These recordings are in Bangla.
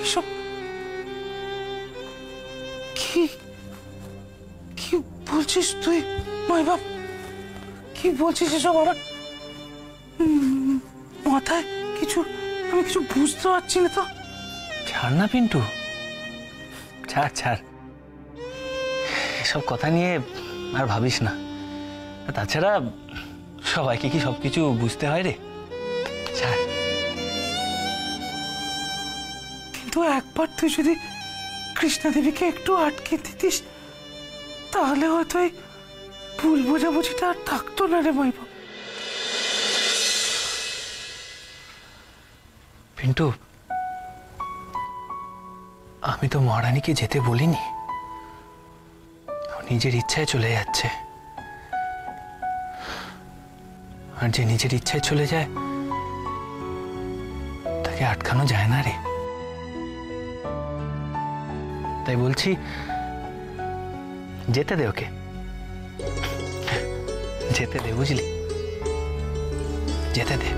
এসব কি কি বলছিস তুই মাই বাপ? কি বলছিস এসব? আমার মাথায় কিছু, আমি কিছু বুঝতে পারছি না তো। ছাড় না পিন্টু, ছাড় ছাড়, এসব কথা নিয়ে আর ভাবিস না। তাছাড়া সবাইকে কি সবকিছু বুঝতে হয় রে? ছাড়। কিন্তু একবার তুই যদি কৃষ্ণা দেবীকে একটু আটকে দিতিস তাহলে হয়তো এই ভুল বোঝাবুঝিটা আর থাকতো না রে মাইবা। পিন্টু, আমি তো মহারানীকে যেতে বলিনি, নিজের ইচ্ছায় চলে যাচ্ছে। আর যে নিজের ইচ্ছায় চলে যায় তাকে আটকানো যায় না রে। তাই বলছি যেতে দে ওকে, যেতে দে, বুঝলি? যেতে দে।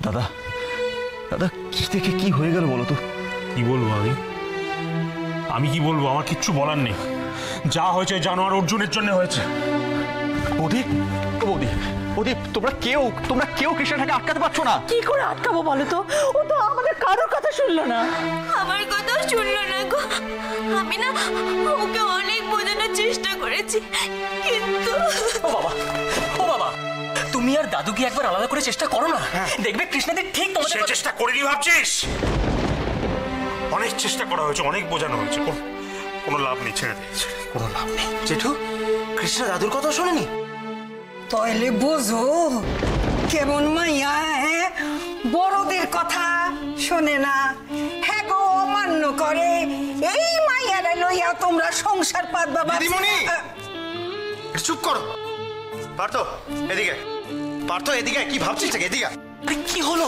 দাদা, দাদা কি থেকে কি হয়ে গেল বলো তো? কি বলবো আমি কি বলবো? আমার কিচ্ছু বলার নেই। যা হয়েছে জানো, আর অর্জুনের জন্য হয়েছে। বৌদি, বৌদি, বৌদি, তোমরা কেউ কৃষ্ণাটাকে আটকাতে পারছো না। কি করে আটকাবো বলো তো? ও তো আমাদের কারোর কথা শুনলো না। আমার কথাও শুনলো না গো। আমি না ওকে অনেক বোঝানোর চেষ্টা করেছি, কিন্তু ও বাবা, ও বাবা, তুমি আর দাদু কি একবার আলাদা করে চেষ্টা করো না? দেখবে কৃষ্ণাদের ঠিক তোমাদের চেষ্টা করিনি ভাবছিস? অনেক চেষ্টা করা হয়েছে, অনেক বোঝানো হয়েছে, কোনো লাভ নেই, ছেড়ে দিয়েছে, কোনো লাভ নেই। জেঠু, কৃষ্ণা দাদুর কথা শোনেনি? তাহলে বোঝো কেমন মাইয়া, হ্যাঁ? বড়দের কথা শোনে না, হ্যাঁ গো, অমান্য করে। এই মাইয়ারা লইয়া তোমরা সংসার পাতবা। দিদিমণি, চুপ করো। পার্থ, এদিকে। পার্থ, এদিকে। কি ভাবছিস? এদিকে। কি হলো?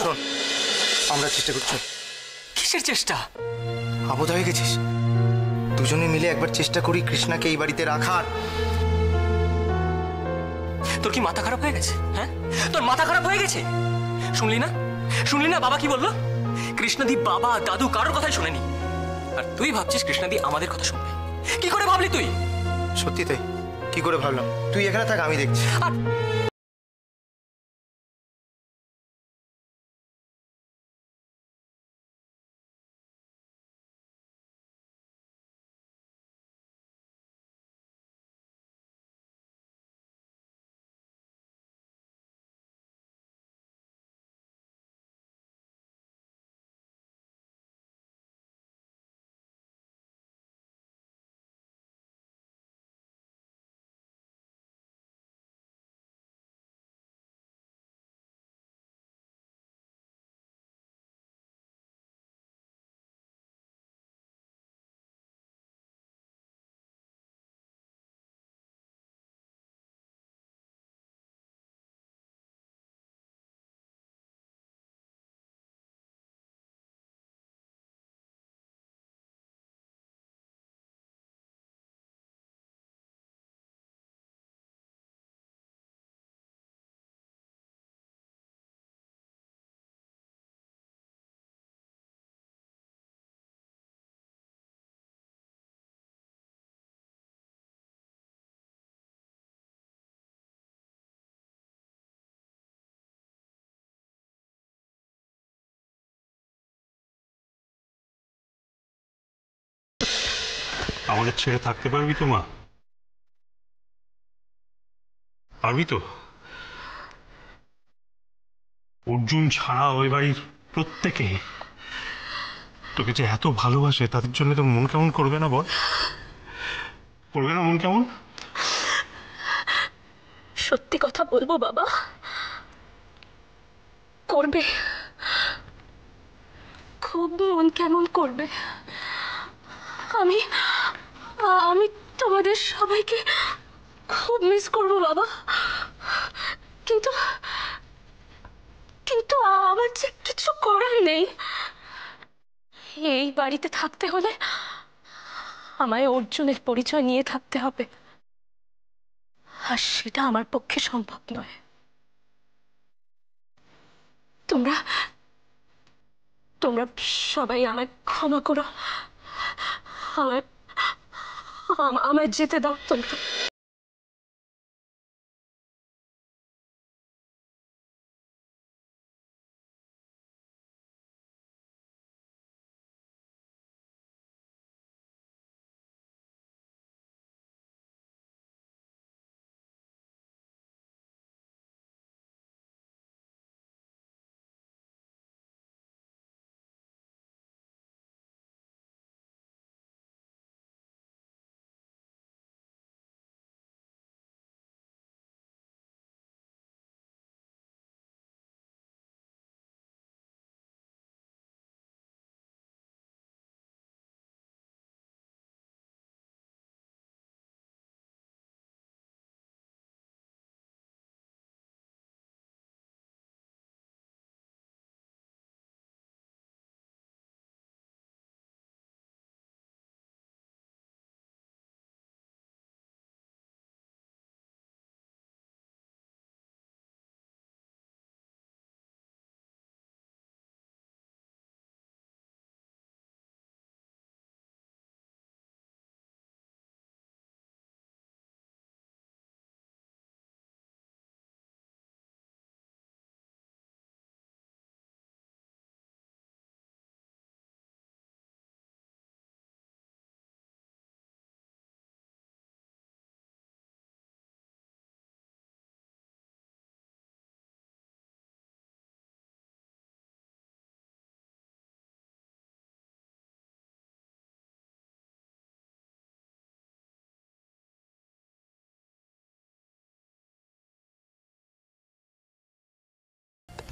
আমরা চেষ্টা করছি। কিসের চেষ্টা? আবদ্ধ হয়ে গেছিস। দুজনে মিলে একবার চেষ্টা করি কৃষ্ণাকে এই বাড়িতে রাখার। তোর কি মাথা খারাপ হয়ে গেছে? হ্যাঁ, তোর মাথা খারাপ হয়ে গেছে? শুনলি না, শুনলি না বাবা কি বললো? কৃষ্ণাদি বাবা দাদু কারোর কথাই শোনেনি, আর তুই ভাবছিস কৃষ্ণাদি আমাদের কথা শুনবে? কি করে ভাবলি তুই? সত্যি তাই, কি করে ভাবলাম? তুই এখানে থাক, আমি দেখছি। আমাদের ছেড়ে থাকতে পারবি তো মা? পারবি তো? অর্জুন ছাড়া ওই বাড়ির প্রত্যেকে তোকে যে এত ভালোবাসে, তাদের জন্য তো মন কেমন করবে না বল? করবে না মন কেমন? সত্যি কথা বলবো বাবা, করবে, খুব মন কেমন করবে। আমি আমি তোমাদের সবাইকে খুব মিস করবো বাবা, কিন্তু কিন্তু আমার যে কিছু করার নেই। এই বাড়িতে থাকতে হলে আমায় অর্জুনের পরিচয় নিয়ে থাকতে হবে, আর সেটা আমার পক্ষে সম্ভব নয়। তোমরা তোমরা সবাই আমায় ক্ষমা করো, আমায় আমায় যেতে দাও তোমরা।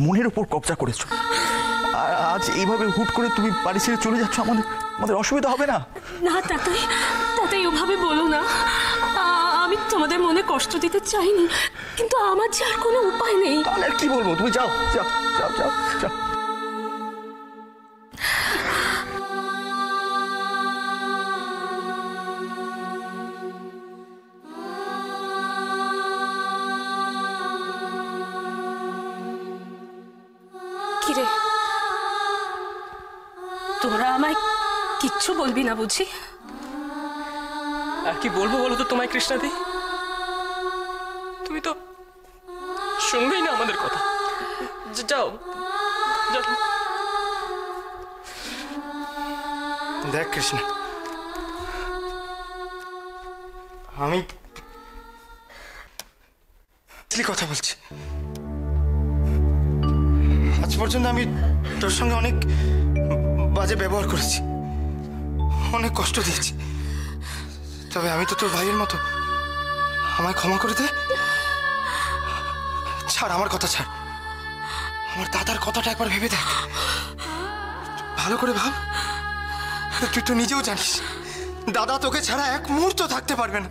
মনের উপর কবজা করেছো, আর আজ এইভাবে হুট করে তুমি বাড়ি ছেড়ে চলে যাচ্ছ, আমাদের অসুবিধা হবে না? না তাতাই, তাতাই ওভাবে বলো না। আমি তোমাদের মনে কষ্ট দিতে চাইনি, কিন্তু আমার যে আর কোনো উপায় নেই। তাহলে আর কি বলবো, তুমি যাও যাও যাও যাও যাও। কিরে, তোরা আমায় কিচ্ছু বলবি না বুঝি? আর কি বলবো বলো তো তোমায় কৃষ্ণাদি? তুমি তো শুনবেই না আমাদের কথা। যাও যাও। দেখ কৃষ্ণা, আমি কথা বলছি। আজ পর্যন্ত আমি তোর সঙ্গে অনেক বাজে ব্যবহার করেছি, অনেক কষ্ট দিয়েছি, তবে আমি তো তোর ভাইয়ের মতো, আমায় ক্ষমা করে দে। ছাড় আমার কথা, ছাড়। আমার দাদার কথাটা একবার ভেবে দেখ, ভালো করে ভাব। তুই তো নিজেও জানিস দাদা তোকে ছাড়া এক মুহূর্ত থাকতে পারবে না।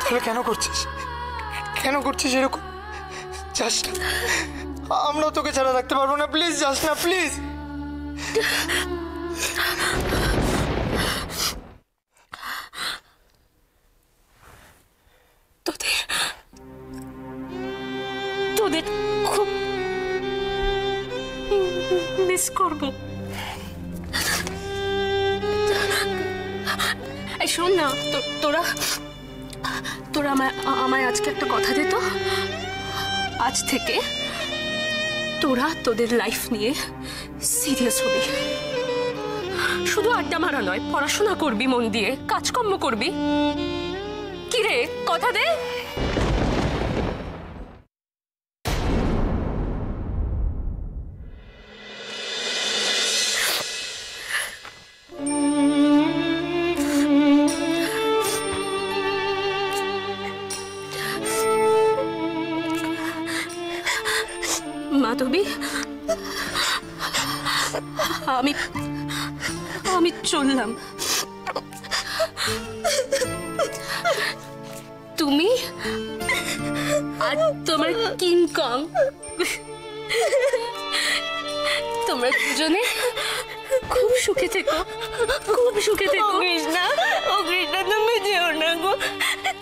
তাহলে কেন করছিস, কেন করছিস এরকম? যাস না, আমরা তোকে ছাড়া থাকতে পারবো না। প্লিজ যাস না, প্লিজ। তোদের খুব মিস করবো। এই শোন না, তোরা তোরা আমায় আজকে একটা কথা দে তো। আজ থেকে তোরা তোদের লাইফ নিয়ে সিরিয়াস হবি, শুধু আড্ডা মারা নয়, পড়াশোনা করবি, মন দিয়ে কাজকর্ম করবি। কি রে, কথা দে। মাধবী, আমি চললাম। তুমি আর তোমার কিংকং, তোমরা দুজনে খুব সুখে থেকো, খুব সুখে থেকো। কৃষ্ণা, ও কৃষ্ণা, তুমি যেও না গো।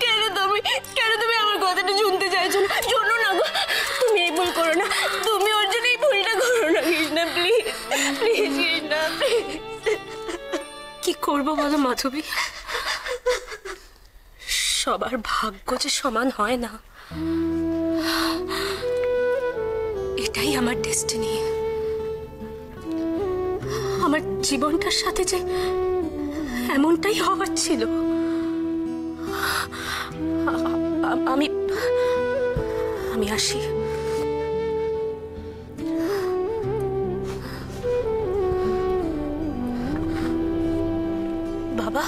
কেন তুমি আমার কথাটা শুনতে চাইছো না? শোনো না গো, তুমি এই ভুল করো না, তুমি ওর জন্য এই ভুলটা করো না কৃষ্ণা, প্লিজ প্লিজ কৃষ্ণা। কি করবো বলো মাধবী, সবার ভাগ্য যে সমান হয় না, এটাই আমার ডেস্টিনি। আমার জীবনটার সাথে যে এমনটাই হওয়ার ছিল। আমি আসি। বাবা,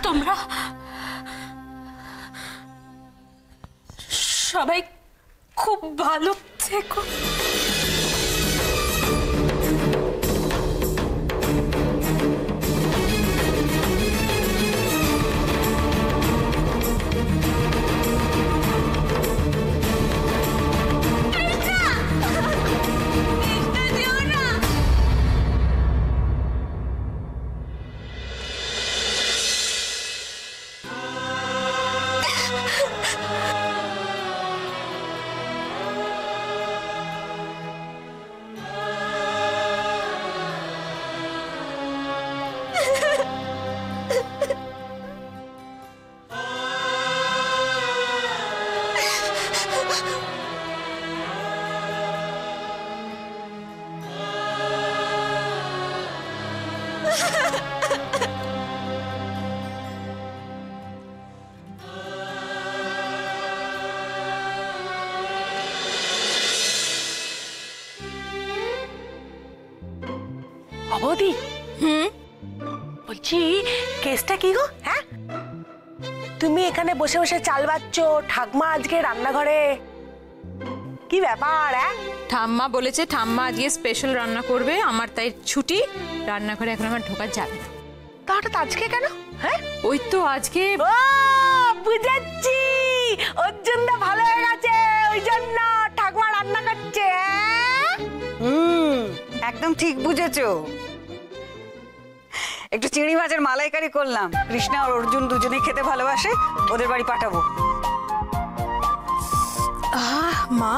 তোমরা সবাই খুব ভালো থেকো। বৌদি, বলছি কেসটা কি গো? হ্যাঁ, তুমি এখানে বসে বসে চাল বাচ্চ, ঠাকমা আজকে রান্নাঘরে, কি ব্যাপার? ঠাম্মা বলেছে ঠাম্মা আজকে স্পেশাল রান্না করবে, আমার তাই ছুটি, রান্নাঘরে এখন আমার ঢোকা যাবে না। তা হঠাৎ আজকে কেন? হ্যাঁ, ওই তো আজকে ও বুঝেছি, অর্জুনদা ভালো হয়ে গেছে, ওই জন্য ঠাকমা রান্না করছে। একদম ঠিক বুঝেছো। একটু চিংড়ি মাছের মালাইকারি করলাম, কৃষ্ণা আর অর্জুন দুজনেই খেতে ভালোবাসে, ওদের বাড়ি পাঠাবো। মা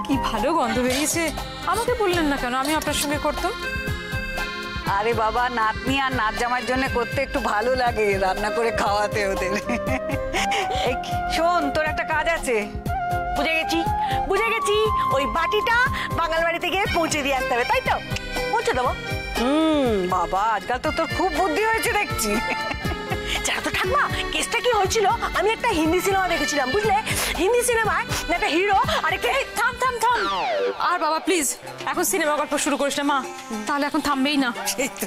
কি ভালো গন্ধ বেরিয়েছে, আমাকে বললেন না কেন? আমি আপনার সঙ্গে করতাম। আরে বাবা, নাতনি আর নাত জামাইয়ের জন্য করতে একটু ভালো লাগে, রান্না করে খাওয়াতে ওদের। এই শোন, তোর একটা কাজ আছে। বুঝে গেছি, ওই বাটিটা বাঙাল বাড়িতে গিয়ে পৌঁছে দিয়ে আসতে হবে, তাই তো? পৌঁছে দেবো। বাবা, আজকাল তো তোর খুব বুদ্ধি হয়েছে দেখছি। জানো তো ঠাকমা, কেসটা কি হয়েছিল? আমি একটা হিন্দি সিনেমা দেখেছিলাম, বুঝলে? হিন্দি সিনেমায় একটা হিরো আর একটা... থাম। আর বাবা প্লিজ, এখন সিনেমা গল্প শুরু করিস না মা, তাহলে এখন থামবেই না। সেই তো,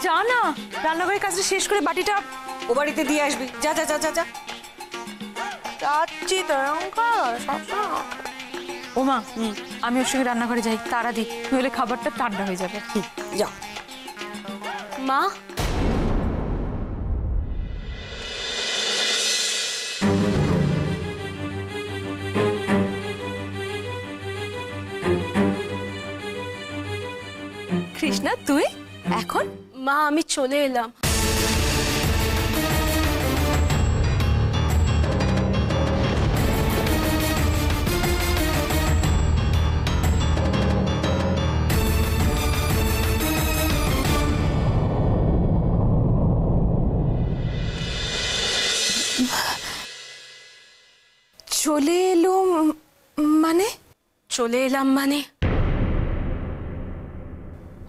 যা না, রান্নাঘরের কাজটা শেষ করে বাটিটা ও বাড়িতে দিয়ে আসবি। যা। যাচ্ছি তো। ও মা, আমি ওর সঙ্গে রান্নাঘরে যাই, তাড়া দিই, নইলে খাবারটা ঠান্ডা হয়ে যাবে। যা। মা, কৃষ্ণা তুই এখন? মা আমি চলে এলাম। চলে এলো মানে? চলে এলাম মানে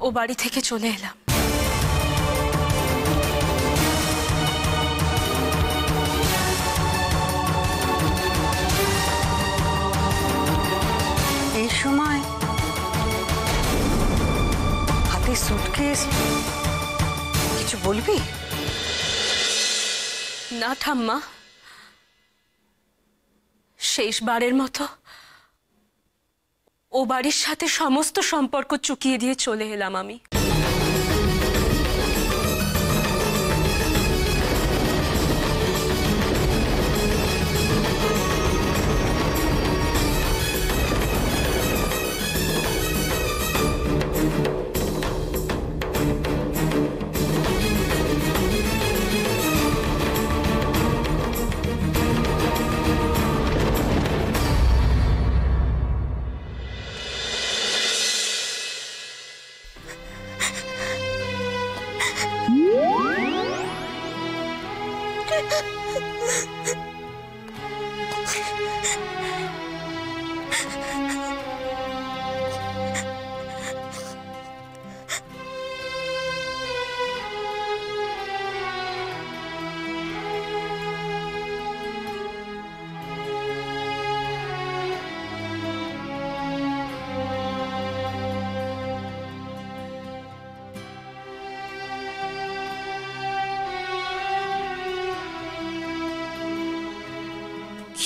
ও বাড়ি থেকে চলে এলাম। এই সময় হাত তুই সুটকেস কিছু বলবি? না ঠাম্মা, শেষবারের মতো ও বাড়ির সাথে সমস্ত সম্পর্ক চুকিয়ে দিয়ে চলে এলাম আমি।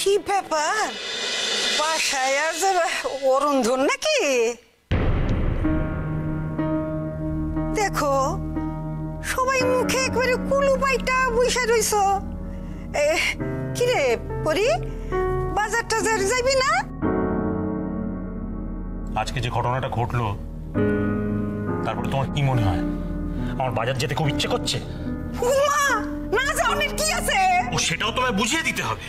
কি ব্যাপার, বাসায় আর যারা অরুন্ধন নাকি? দেখো সবাই মুখে একবারে কুলু পাইটা বসে রইছ। কিরে পরি, বাজার টাজার যাইবি না? আজকে যে ঘটনাটা ঘটলো তারপরে তোমার কি মনে হয় আমার বাজার যেতে খুব ইচ্ছে করছে? উমা, না যাওয়ার কি আছে? ও সেটাও তোমায় বুঝিয়ে দিতে হবে।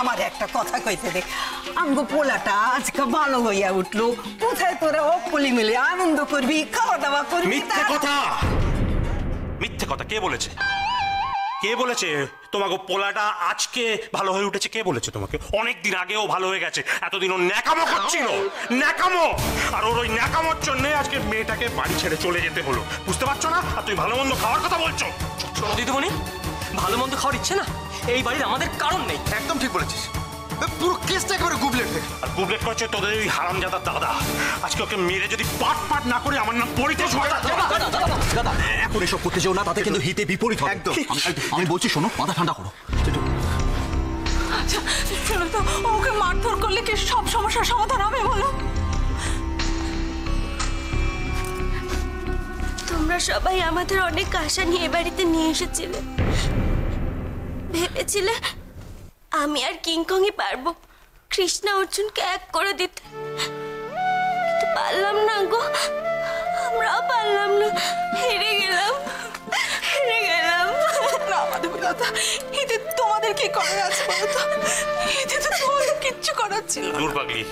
আমার একটা কথা কইতে দে, আমগো পোলাটা আজকে ভালো হইয়া উঠলো, কোথায় তোরা অকলি মিলে আনন্দ করবি, খাওয়া দাওয়া করবি। মিথ্যে কথা, মিথ্যে কথা। কে বলেছে? কে বলেছে তোমাকে পোলাটা আজকে ভালো হয়ে উঠেছে? কে বলেছে তোমাকে? অনেকদিন আগেও ভালো হয়ে গেছে, এতদিন ও ন্যাকামো করছিল, ন্যাকামো। আর ওর ওই ন্যাকামোর জন্য আজকে মেয়েটাকে বাড়ি ছেড়ে চলে যেতে হলো, বুঝতে পারছো না? আর তুমি ভালো মন্দ খাওয়ার কথা বলছো। শোনো দিদিমণি, ভালো মন্দ খাওয়ার ইচ্ছে না এই বাড়ির আমাদের কারণ নেই। একদম ঠিক বলেছিস, পুরো কেসটা একেবারে গুবলেট। আর গুবলেট করছে তোদের ওই হারামজাদার দাদা। আজকে ওকে মেরে যদি পাট পাট না করে আমার নাম পরিতোষ হয়। দাদা এখন এসব করতে যেও না, তাতে কিন্তু হিতে বিপরীত হবে। একদম। আমি বলছি শোনো, মাথা ঠান্ডা করো। আচ্ছা শোনো তো, ওকে মারধর করলে কি সব সমস্যার সমাধান হবে বলো? তোমরা সবাই আমাদের অনেক আশা নিয়ে এ বাড়িতে নিয়ে এসেছিলে। ভেবেছিলে আমি আর কিংকংই পারবো কৃষ্ণা অর্জুনকে এক করে দিতে, কিন্তু পারলাম না গো, আমরাও পারলাম না, হেরে গেলাম, হেরে গেলাম। না মাধবীলতা, এতে তোমাদের কি করার আছে বলো তো? এতে তো তোমাদের কিচ্ছু করার ছিল না। দূর পাগলি,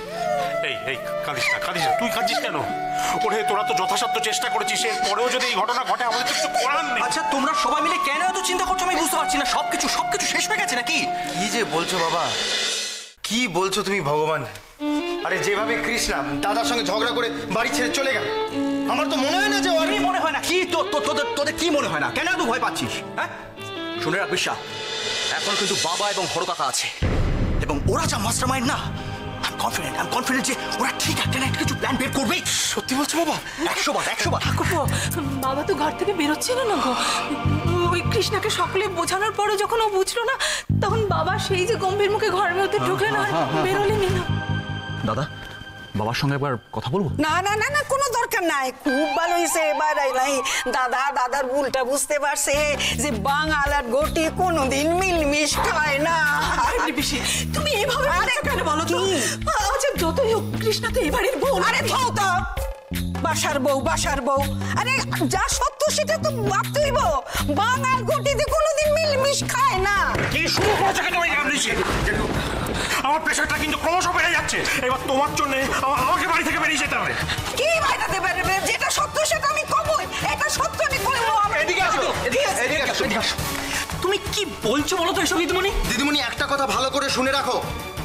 এই এই কাঁদিস না, কাঁদিস না। তুই কাঁদিস কেন? ওরে তোরা তো যথাসাধ্য চেষ্টা করেছিস, এর পরেও যদি এই ঘটনা ঘটে আমাদের তো কিছু করার নেই। আচ্ছা তোমরা সবাই মিলে কেন এত চিন্তা করছো আমি বুঝতে পারছি না। সবকিছু শেষ হয়ে গেছে নাকি? কি যে বলছো বাবা, কি বলছো তুমি ভগবান? আরে যেভাবে কৃষ্ণা দাদার সঙ্গে ঝগড়া করে বাড়ি ছেড়ে চলে গেল, আমার তো মনে হয় না যে ওর মনে হয় না কি? তোদের কি মনে হয় না? কেন এত ভয় পাচ্ছিস? হ্যাঁ শুনে রাখ বিশ্বাস, এখন কিন্তু বাবা এবং হরকাকা আছে, এবং ওরা যা মাস্টার মাইন্ড না, আমি কনফিডেন্ট যে ওরা ঠিক একটা না একটা কিছু প্ল্যান বের করবেই। সত্যি বলছো বাবা? 100 বার। ঠাকুরপো, বাবা তো ঘর থেকে বেরোচ্ছিল না গো। ওই কৃষ্ণাকে সকলে বোঝানোর পরে যখন ও বুঝলো না, তখন বাবা সেই যে গম্ভীর মুখে ঘরের মধ্যে ঢুকলেন আর বেরোলেনি না। দাদা বাবার সঙ্গে একবার কথা বলবো? না না না না, কোনো দরকার নাই, খুব ভালো হয়েছে এবার আইলাই। দাদার ভুলটা বুঝতে পারছে যে বাঙাল আর ঘটি কোনোদিন মিলমিশ খায় না। পিসি তুমি এভাবে কেন বলো তো? আচ্ছা যতই হোক কৃষ্ণা তো এই বাড়ির বউ। আরে থাও তো, বাসার বউ। আরে যা সত্য সেটা তো ভাবতে হইব, বাঙাল ঘটিতে কোনোদিন মিলমিশ খায় না। কি শুরু করেছো কেন এই আমলিশি? আমার প্রেশারটা কিন্তু ক্রমশ বেড়ে যাচ্ছে। এবার তোমার জন্য আমাকে বাড়ি থেকে বেরিয়ে যেতে হবে। কি বাইরে বেরোবে? যেটা সত্য সেটা আমি কবই, এটা সত্য আমি কইবো। এদিকে আসো। তুমি কি বলছো বলো তো এসব দিদিমণি? দিদিমণি একটা কথা ভালো করে শুনে রাখো,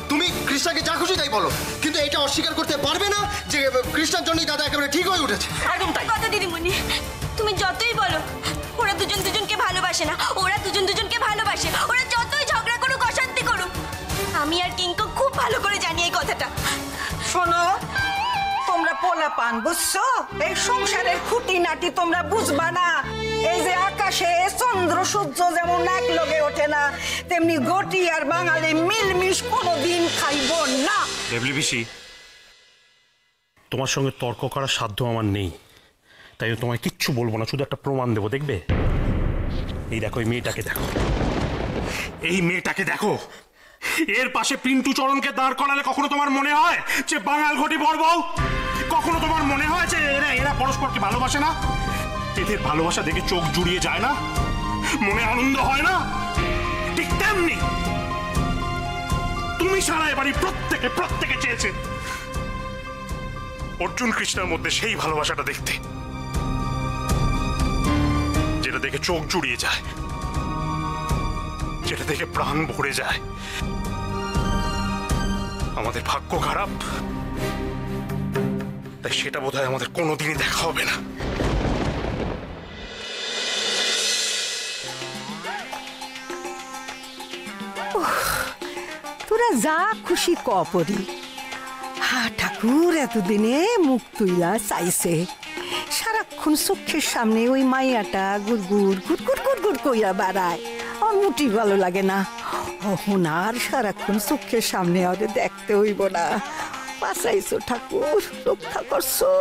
তুমি কৃষ্ণাকে যা খুশি তাই বলো, কিন্তু এটা অস্বীকার করতে পারবে না যে কৃষ্ণার জন্যই দাদা একেবারে ঠিক হয়ে উঠেছে। একদম তাই। কথা দিদিমণি, তুমি যতই বলো ওরা দুজনকে ভালোবাসে না, ওরা দুজনকে ভালোবাসে, ওরা যতই ঝগড়া করুক অশান্তি করুক, আমি আর কিংকং খুব ভালো করে জানি এই কথাটা। শোনো, তোমরা পোলা পান, বুঝছো? এই সংসারের খুঁটিনাটি তোমরা বুঝবা না। এই যে আকাশে চন্দ্র সূর্য যেমন এক লগে ওঠে না, তেমনি গটি আর বাঙালি মিলমিশ কোনোদিন খাইব না। দেবলি পিসি, তোমার সঙ্গে তর্ক করার সাধ্য আমার নেই, তাই তোমায় কিচ্ছু বলবো না, শুধু একটা প্রমাণ দেবো, দেখবে? এই দেখো, এই মেয়েটাকে দেখো, এই মেয়েটাকে দেখো। এর পাশে পিন্টু চরণকে দাঁড় করালে কখনো তোমার মনে হয় যে বাঙাল ঘটি বড় বউ? কখনো তোমার মনে হয় যে এরা পরস্পরকে ভালোবাসে না? এদের ভালোবাসা দেখে চোখ জুড়িয়ে যায় না, মনে আনন্দ হয় না? ঠিক তেমনি তুমি সারা এবারই প্রত্যেকে চেয়েছে অর্জুন কৃষ্ণের মধ্যে সেই ভালোবাসাটা দেখতে, যেটা দেখে চোখ জুড়িয়ে যায়, যেটা দেখে প্রাণ ভরে যায়। আমাদের ভাগ্য খারাপ, তাই সেটা বোধহয় আমাদের কোনোদিনই দেখা হবে না। তোরা যা খুশি করি। হা ঠাকুর এতদিনে মুখ তুইলা চাইছে, সারাক্ষণ চোখের সামনে ওই মাইয়াটা গুড়গুড় গুড়গুড় গুড়গুড় কইয়া বাড়ায়, আমার মুটি ভালো লাগে না। অহন আর সারাক্ষণ চোখের সামনে ওদের দেখতে হইব না। বাঁচাইছো ঠাকুর, রক্ষা করছো।